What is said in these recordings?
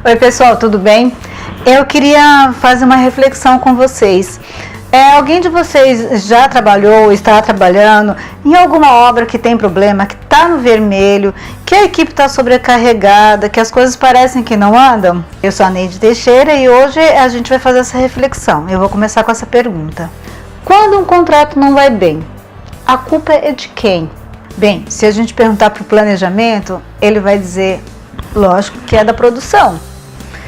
Oi pessoal, tudo bem? Eu queria fazer uma reflexão com vocês. Alguém de vocês já trabalhou ou está trabalhando em alguma obra que tem problema, que está no vermelho, que a equipe está sobrecarregada, que as coisas parecem que não andam? Eu sou a Neide Teixeira e hoje a gente vai fazer essa reflexão. Eu vou começar com essa pergunta. Quando um contrato não vai bem, a culpa é de quem? Bem, se a gente perguntar para o planejamento, ele vai dizer, lógico, que é da produção.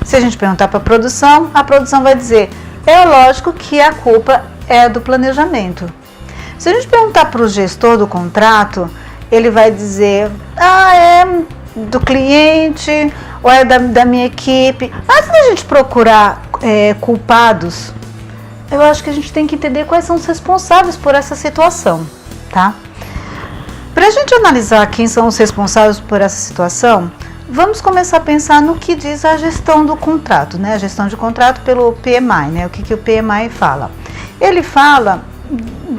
Se a gente perguntar para a produção vai dizer, é lógico que a culpa é do planejamento. Se a gente perguntar para o gestor do contrato, ele vai dizer, é do cliente ou é da minha equipe. Antes da gente procurar culpados, eu acho que a gente tem que entender quais são os responsáveis por essa situação, tá? Para a gente analisar quem são os responsáveis por essa situação, vamos começar a pensar no que diz a gestão do contrato, né? A gestão de contrato pelo PMI, né? O que o PMI fala? Ele fala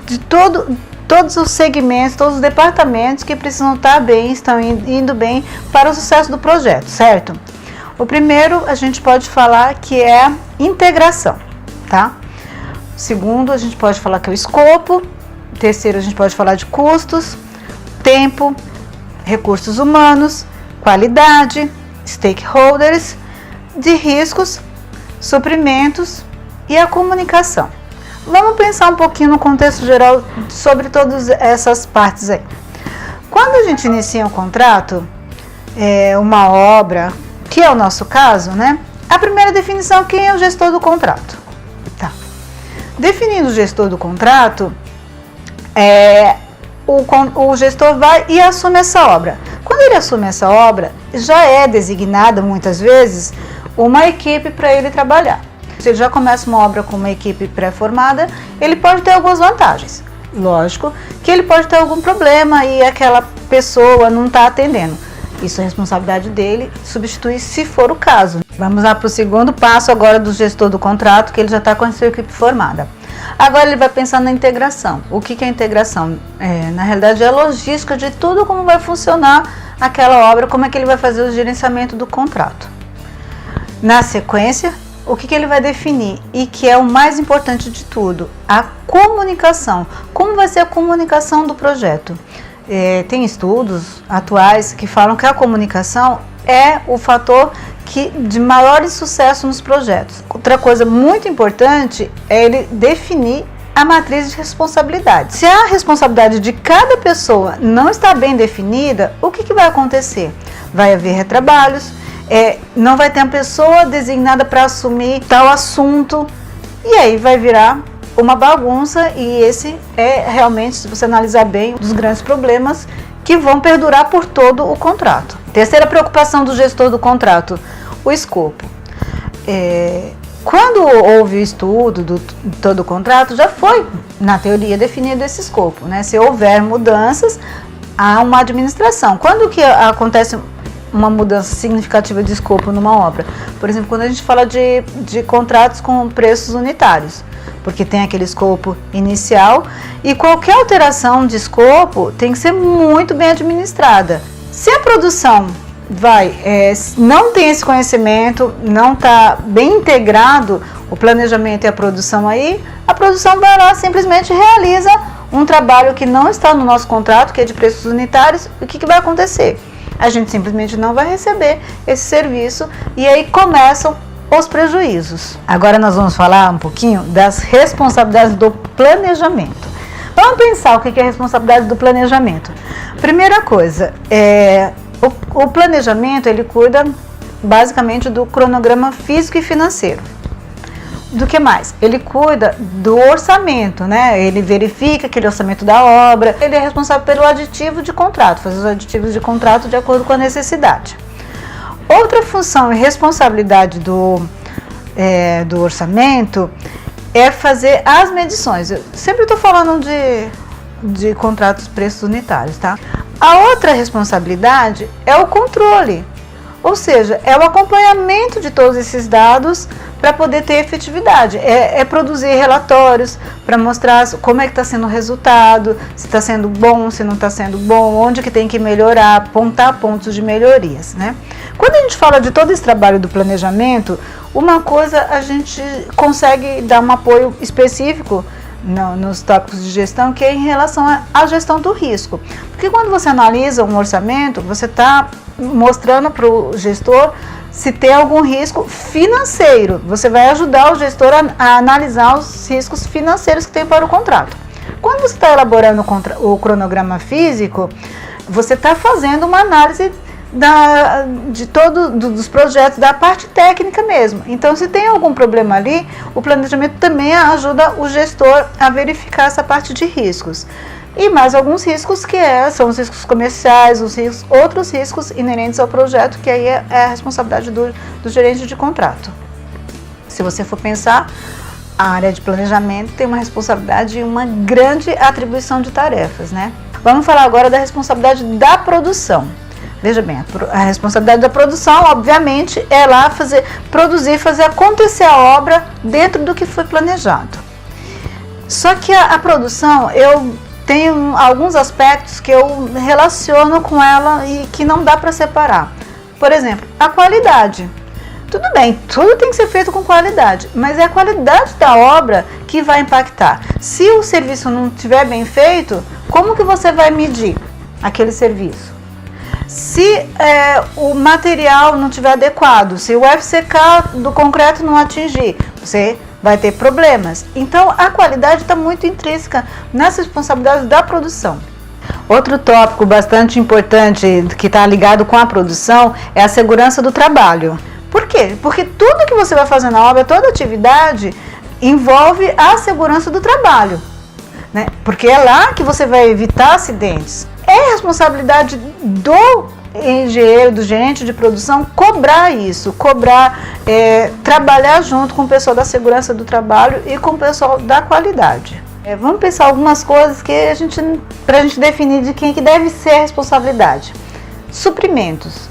de todos os segmentos, todos os departamentos que precisam estar bem, estão indo bem para o sucesso do projeto, certo? O primeiro, a gente pode falar que é a integração, tá? O segundo, a gente pode falar que é o escopo. O terceiro, a gente pode falar de custos, tempo, recursos humanos, qualidade, stakeholders, de riscos, suprimentos e a comunicação. Vamos pensar um pouquinho no contexto geral sobre todas essas partes aí. Quando a gente inicia um contrato, uma obra, que é o nosso caso, né? A primeira definição, quem é o gestor do contrato? Tá. Definindo o gestor do contrato, o gestor vai e assume essa obra. Quando ele assume essa obra, já é designada muitas vezes uma equipe para ele trabalhar. Se ele já começa uma obra com uma equipe pré-formada, ele pode ter algumas vantagens. Lógico que ele pode ter algum problema e aquela pessoa não está atendendo. Isso é responsabilidade dele, substituir se for o caso. Vamos lá para o segundo passo agora do gestor do contrato, que ele já está com a sua equipe formada. Agora ele vai pensar na integração. O que é integração? Na realidade é a logística de tudo, como vai funcionar aquela obra, como é que ele vai fazer o gerenciamento do contrato. Na sequência, o que ele vai definir e que é o mais importante de tudo, a comunicação. Como vai ser a comunicação do projeto? Tem estudos atuais que falam que a comunicação é o fator de maior sucesso nos projetos. Outra coisa muito importante é ele definir a matriz de responsabilidade. Se a responsabilidade de cada pessoa não está bem definida, o que vai acontecer? Vai haver retrabalhos, não vai ter uma pessoa designada para assumir tal assunto, e aí vai virar uma bagunça, e esse é realmente, se você analisar bem, um dos grandes problemas que vão perdurar por todo o contrato. Terceira preocupação do gestor do contrato, o escopo. Quando houve o estudo de todo o contrato, já foi, na teoria, definido esse escopo, né? Se houver mudanças, há uma administração. Quando que acontece uma mudança significativa de escopo numa obra? Por exemplo, quando a gente fala de contratos com preços unitários, porque tem aquele escopo inicial e qualquer alteração de escopo tem que ser muito bem administrada. Se a produção não tem esse conhecimento, não está bem integrado o planejamento e a produção aí, a produção vai lá, simplesmente realiza um trabalho que não está no nosso contrato, que é de preços unitários. O que vai acontecer? A gente simplesmente não vai receber esse serviço e aí começam os prejuízos. Agora nós vamos falar um pouquinho das responsabilidades do planejamento. Vamos pensar o que é a responsabilidade do planejamento. Primeira coisa, o planejamento ele cuida basicamente do cronograma físico e financeiro. Do que mais? Ele cuida do orçamento, né? Ele verifica aquele orçamento da obra. Ele é responsável pelo aditivo de contrato, fazer os aditivos de contrato de acordo com a necessidade. Outra função e responsabilidade do orçamento é fazer as medições. Eu sempre estou falando de contratos preços unitários, tá? A outra responsabilidade é o controle, ou seja, é o acompanhamento de todos esses dados para poder ter efetividade. É produzir relatórios para mostrar como é que está sendo o resultado, se está sendo bom, se não está sendo bom, onde que tem que melhorar, apontar pontos de melhorias, né? Quando a gente fala de todo esse trabalho do planejamento, uma coisa a gente consegue dar um apoio específico nos tópicos de gestão, que é em relação à gestão do risco. Porque quando você analisa um orçamento, você está mostrando para o gestor se tem algum risco financeiro. Você vai ajudar o gestor a analisar os riscos financeiros que tem para o contrato. Quando você está elaborando o cronograma físico, você está fazendo uma análise dos projetos, da parte técnica mesmo. Então, se tem algum problema ali, o planejamento também ajuda o gestor a verificar essa parte de riscos. E mais alguns riscos que são os riscos comerciais, outros riscos inerentes ao projeto, que aí é a responsabilidade do gerente de contrato. Se você for pensar, a área de planejamento tem uma responsabilidade e uma grande atribuição de tarefas, né? Vamos falar agora da responsabilidade da produção. Veja bem, a responsabilidade da produção, obviamente, é lá produzir, fazer acontecer a obra dentro do que foi planejado. Só que a produção, eu tenho alguns aspectos que eu relaciono com ela e que não dá para separar. Por exemplo, a qualidade. Tudo bem, tudo tem que ser feito com qualidade, mas é a qualidade da obra que vai impactar. Se o serviço não estiver bem feito, como que você vai medir aquele serviço? Se o material não estiver adequado, se o FCK do concreto não atingir, você vai ter problemas. Então, a qualidade está muito intrínseca nas responsabilidades da produção. Outro tópico bastante importante que está ligado com a produção é a segurança do trabalho. Por quê? Porque tudo que você vai fazer na obra, toda atividade, envolve a segurança do trabalho, né? Porque é lá que você vai evitar acidentes. É responsabilidade do engenheiro, do gerente de produção, cobrar isso, trabalhar junto com o pessoal da segurança do trabalho e com o pessoal da qualidade. Vamos pensar algumas coisas para a gente definir de quem que deve ser a responsabilidade. Suprimentos.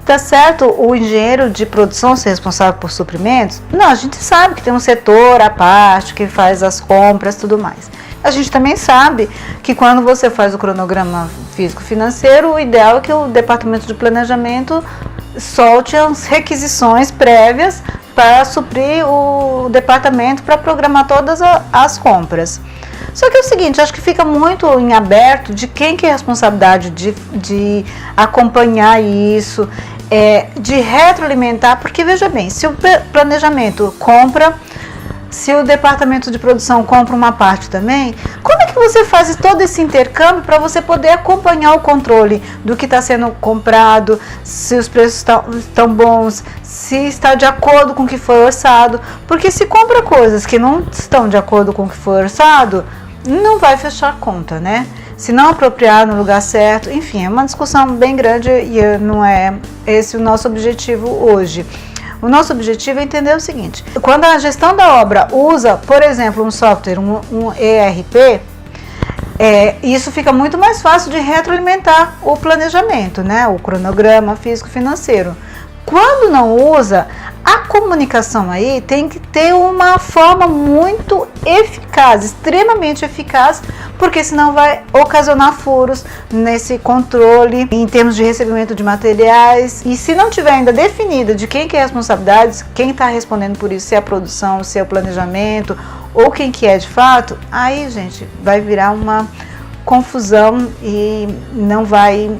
Tá certo o engenheiro de produção ser responsável por suprimentos? Não, a gente sabe que tem um setor à parte que faz as compras e tudo mais. A gente também sabe que quando você faz o cronograma físico-financeiro, o ideal é que o departamento de planejamento solte as requisições prévias para suprir o departamento para programar todas as compras. Só que é o seguinte, acho que fica muito em aberto de quem que é a responsabilidade de acompanhar isso, de retroalimentar, porque veja bem, se o planejamento compra, se o departamento de produção compra uma parte também, como é que você faz todo esse intercâmbio para você poder acompanhar o controle do que está sendo comprado, se os preços estão bons, se está de acordo com o que foi orçado? Porque se compra coisas que não estão de acordo com o que foi orçado, não vai fechar conta, né? Se não apropriar no lugar certo, enfim, é uma discussão bem grande e não é esse o nosso objetivo hoje. O nosso objetivo é entender o seguinte: quando a gestão da obra usa, por exemplo, um software, um ERP, isso fica muito mais fácil de retroalimentar o planejamento, né? O cronograma físico-financeiro. Quando não usa, a comunicação aí tem que ter uma forma muito eficaz, extremamente eficaz, porque senão vai ocasionar furos nesse controle em termos de recebimento de materiais. E se não tiver ainda definido de quem que é a responsabilidade, quem está respondendo por isso, se é a produção, se é o planejamento ou quem que é de fato, aí, gente, vai virar uma confusão e não vai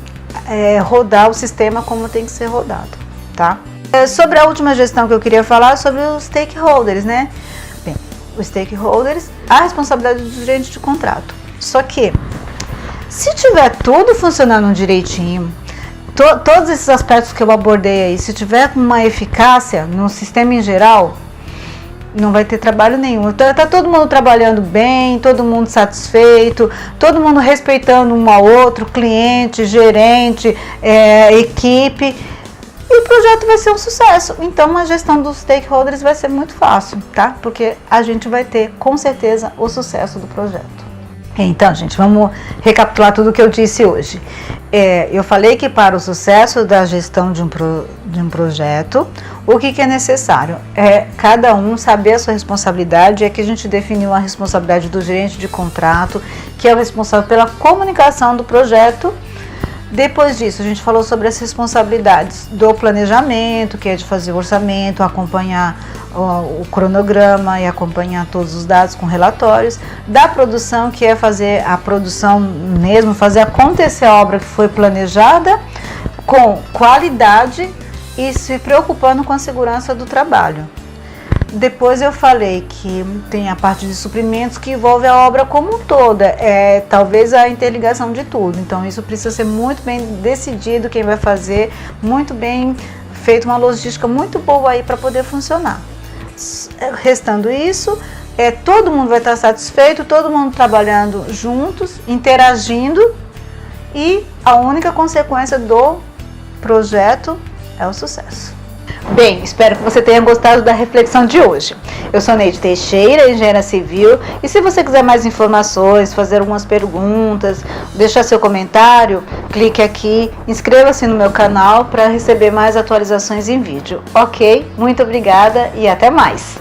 rodar o sistema como tem que ser rodado. Tá? Sobre a última gestão que eu queria falar, sobre os stakeholders, né? Bem, os stakeholders, a responsabilidade do gerente de contrato. Só que, se tiver tudo funcionando direitinho, todos esses aspectos que eu abordei aí, se tiver com uma eficácia no sistema em geral, não vai ter trabalho nenhum. Tá todo mundo trabalhando bem, todo mundo satisfeito, todo mundo respeitando um ao outro, cliente, gerente, equipe. E o projeto vai ser um sucesso. Então, a gestão dos stakeholders vai ser muito fácil, tá? Porque a gente vai ter, com certeza, o sucesso do projeto. Então, gente, vamos recapitular tudo o que eu disse hoje. Eu falei que para o sucesso da gestão de um projeto, O que é necessário? É cada um saber a sua responsabilidade. É que a gente definiu a responsabilidade do gerente de contrato, que é o responsável pela comunicação do projeto. Depois disso, a gente falou sobre as responsabilidades do planejamento, que é de fazer o orçamento, acompanhar o cronograma e acompanhar todos os dados com relatórios. Da produção, que é fazer a produção mesmo, fazer acontecer a obra que foi planejada com qualidade e se preocupando com a segurança do trabalho. Depois eu falei que tem a parte de suprimentos que envolve a obra como um todo, talvez a interligação de tudo. Então isso precisa ser muito bem decidido quem vai fazer, muito bem feito, uma logística muito boa aí para poder funcionar. Restando isso, todo mundo vai estar satisfeito, todo mundo trabalhando juntos, interagindo, e a única consequência do projeto é o sucesso. Bem, espero que você tenha gostado da reflexão de hoje. Eu sou Neide Teixeira, engenheira civil, e se você quiser mais informações, fazer algumas perguntas, deixar seu comentário, clique aqui, inscreva-se no meu canal para receber mais atualizações em vídeo. Ok? Muito obrigada e até mais!